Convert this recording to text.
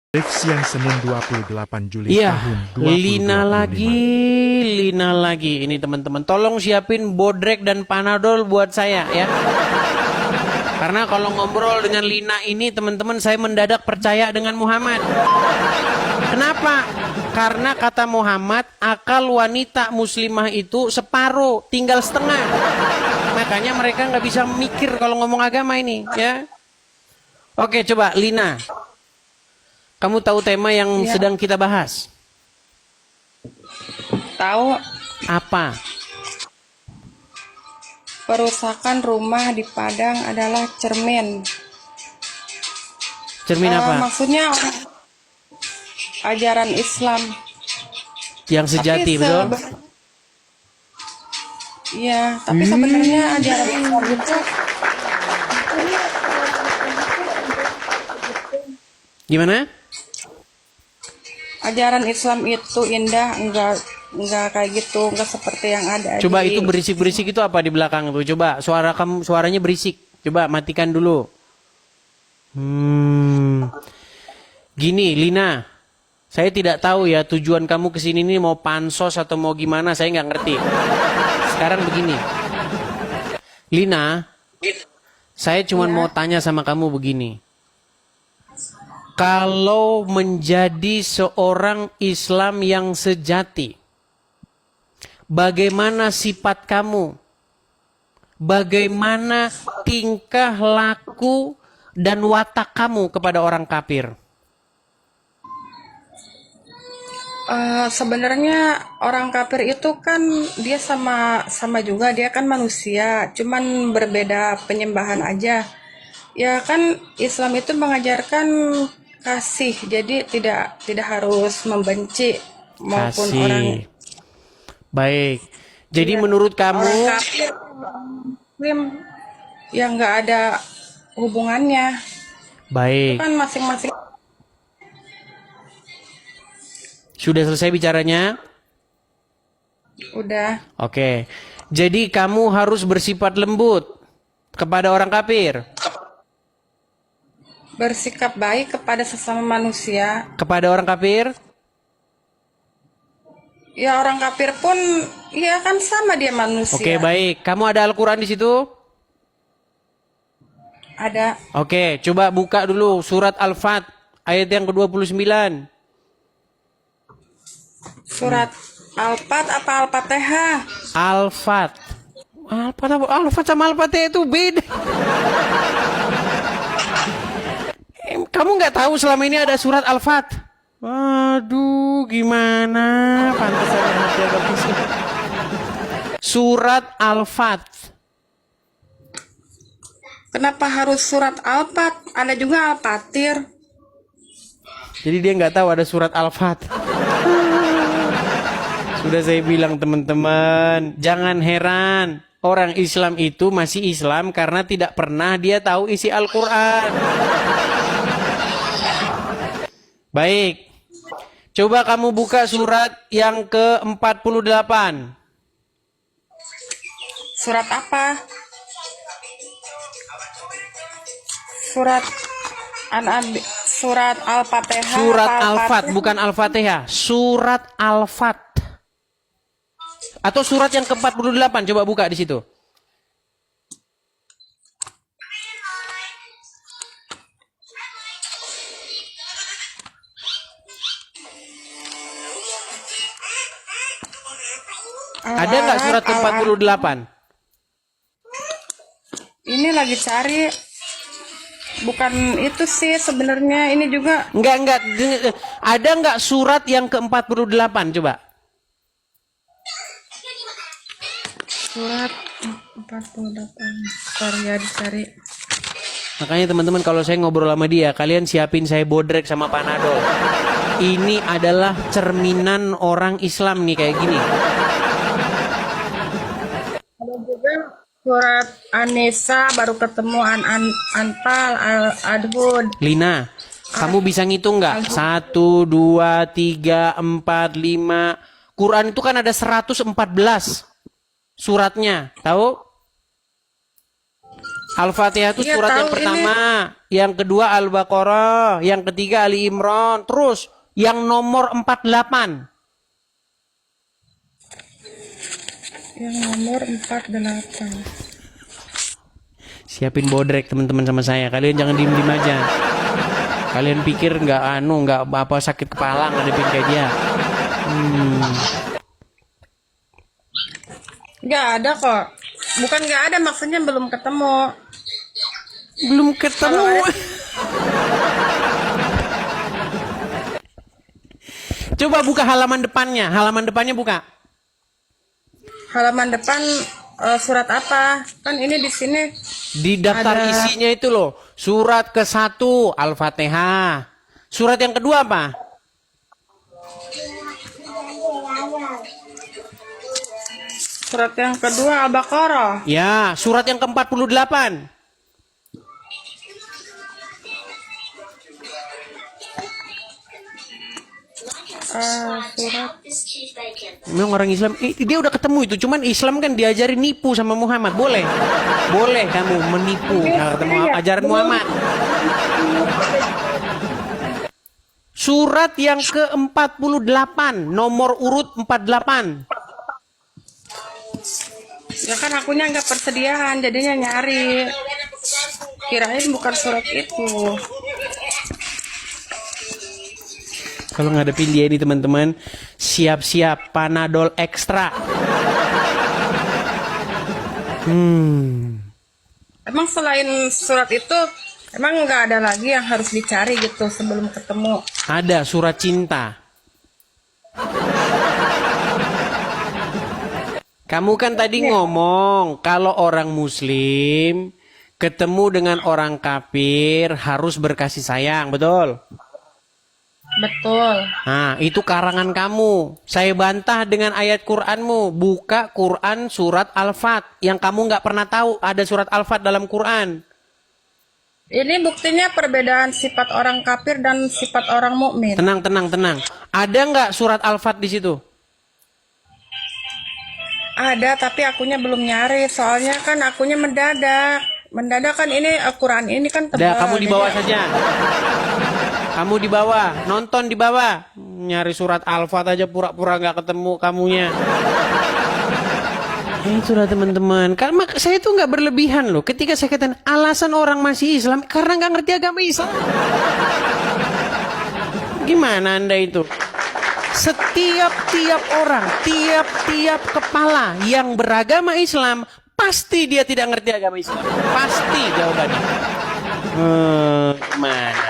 Siang Senin 28 Juli Iya, tahun 2025. Lina lagi. Ini teman-teman, tolong siapin bodrek dan panadol buat saya ya. Karena kalau ngobrol dengan Lina ini teman-teman, saya mendadak percaya dengan Muhammad. Kenapa? Karena kata Muhammad, akal wanita muslimah itu separuh, tinggal setengah. Makanya mereka nggak bisa mikir kalau ngomong agama ini ya. Oke, coba Lina. Kamu tahu tema yang sedang kita bahas? Tahu. Apa? Perusakan rumah di Padang adalah cermin. Cermin apa? Maksudnya ajaran Islam. Yang sejati, betul? Iya, tapi sebenarnya ajaran Islam itu Gimana? ajaran Islam itu indah, enggak kayak gitu, enggak seperti yang ada Coba di... itu berisik-berisik itu apa di belakang tuh? Coba suaranya berisik. Coba matikan dulu. Gini, Lina. Saya tidak tahu ya tujuan kamu kesini ini mau pansos atau mau gimana, saya nggak ngerti. Sekarang begini. Lina, saya cuma mau tanya sama kamu begini. Kalau menjadi seorang Islam yang sejati, bagaimana sifat kamu? Bagaimana tingkah laku dan watak kamu kepada orang kafir? Sebenarnya orang kafir itu kan dia sama juga, dia kan manusia, cuman berbeda penyembahan aja. Ya kan Islam itu mengajarkan kasih, jadi tidak harus membenci maupun Kasih. orang. Baik. Jadi menurut kamu Orang kafir Muslim yang nggak ada hubungannya. baik. Kan masing-masing. Sudah selesai bicaranya? Udah. Oke. Jadi kamu harus bersifat lembut kepada orang kafir. Bersikap baik kepada sesama manusia. Kepada orang kafir? Ya orang kafir pun ya kan sama dia manusia. Oke, baik. Kamu ada Al-Quran di situ? Ada. Oke, coba buka dulu surat Al-Fat ayat yang ke-29. Surat Al-Fat apa Al-Fatihah? Al-Fat. Al-Fat sama Al-Fatihah itu beda. Kamu nggak tahu selama ini ada surat Al-Fat? Aduh, gimana? Pantesan hati agak pusing. Surat Al-Fat. Kenapa harus surat Al-Fat? Ada juga Al-Fatir. Jadi dia nggak tahu ada surat Al-Fat. Sudah saya bilang teman-teman, jangan heran. Orang Islam itu masih Islam karena tidak pernah dia tahu isi Al-Quran. Baik. Coba kamu buka surat yang ke-48. Surat apa? Surat surat Al-Fatihah. Surat apa Al-Fat, bukan Al-Fatihah. Surat Al-Fat. Atau surat yang ke-48, coba buka di situ. Ada nggak surat ke-48? Ini lagi cari. Bukan itu sih sebenarnya, ini juga Enggak. Ada nggak surat yang ke-48, coba? surat 48. Bentar ya dicari. Makanya teman-teman kalau saya ngobrol sama dia, kalian siapin saya bodrek sama panadol. Ini adalah cerminan orang Islam nih kayak gini. Ada juga surat An-Nisa, baru ketemu Anfal, Al-Adhud. Lina, kamu bisa ngitung nggak? 1, 2, 3, 4, 5. Quran itu kan ada 114 suratnya, tahu? Al-Fatihah itu Iya, surat yang tahu pertama, yang kedua Al-Baqarah, yang ketiga Ali Imran, terus yang nomor 48. Yang nomor 48. Siapin bodrek teman-teman sama saya. Kalian jangan diem-diem aja. Kalian pikir nggak apa sakit kepala ngadepin kayak dia. Nggak ada kok. Bukan nggak ada, maksudnya belum ketemu. Belum ketemu. Coba buka halaman depannya. Halaman depannya buka. Halaman depan surat apa? Kan ini di sini Di daftar ada. isinya itu loh. Surat ke-1 Al-Fatihah. Surat yang kedua apa? Surat yang kedua Al-Baqarah. Ya, surat yang ke-48. Surat Memang orang Islam, dia udah ketemu itu. Cuman Islam kan diajari nipu sama Muhammad. Boleh. Boleh kamu menipu kalau ketemu ajaran Muhammad. Surat yang ke-48, nomor urut 48. ya kan akunya nggak persediaan, jadinya nyari. Kirain bukan surat itu. Kalau ngadepin dia ini teman-teman, siap-siap Panadol ekstra. Emang selain surat itu, emang nggak ada lagi yang harus dicari gitu sebelum ketemu? Ada surat cinta. Kamu kan tadi ngomong kalau orang muslim ketemu dengan orang kafir harus berkasih sayang, betul? Betul. Nah, itu karangan kamu. Saya bantah dengan ayat Qur'anmu. Buka Qur'an surat Al-Fat. Yang kamu nggak pernah tahu ada surat Al-Fat dalam Qur'an. Ini buktinya perbedaan sifat orang kafir dan sifat orang mukmin. Tenang, tenang, tenang. Ada nggak surat Al-Fat di situ? Ada, tapi akunya belum nyari. Soalnya kan akunya mendadak. Mendadak kan ini Al-Quran ini kan tebal. Udah, kamu di bawah Jadi- saja. Kamu di bawah, nonton di bawah. Nyari surat Al-Fat aja pura-pura nggak ketemu kamunya. Itulah teman-teman. Karena saya itu nggak berlebihan loh. Ketika saya katakan alasan orang masih Islam karena nggak ngerti agama Islam. Gimana Anda itu? Setiap orang, tiap kepala yang beragama Islam pasti dia tidak ngerti agama Islam. Pasti jawabannya. Gimana?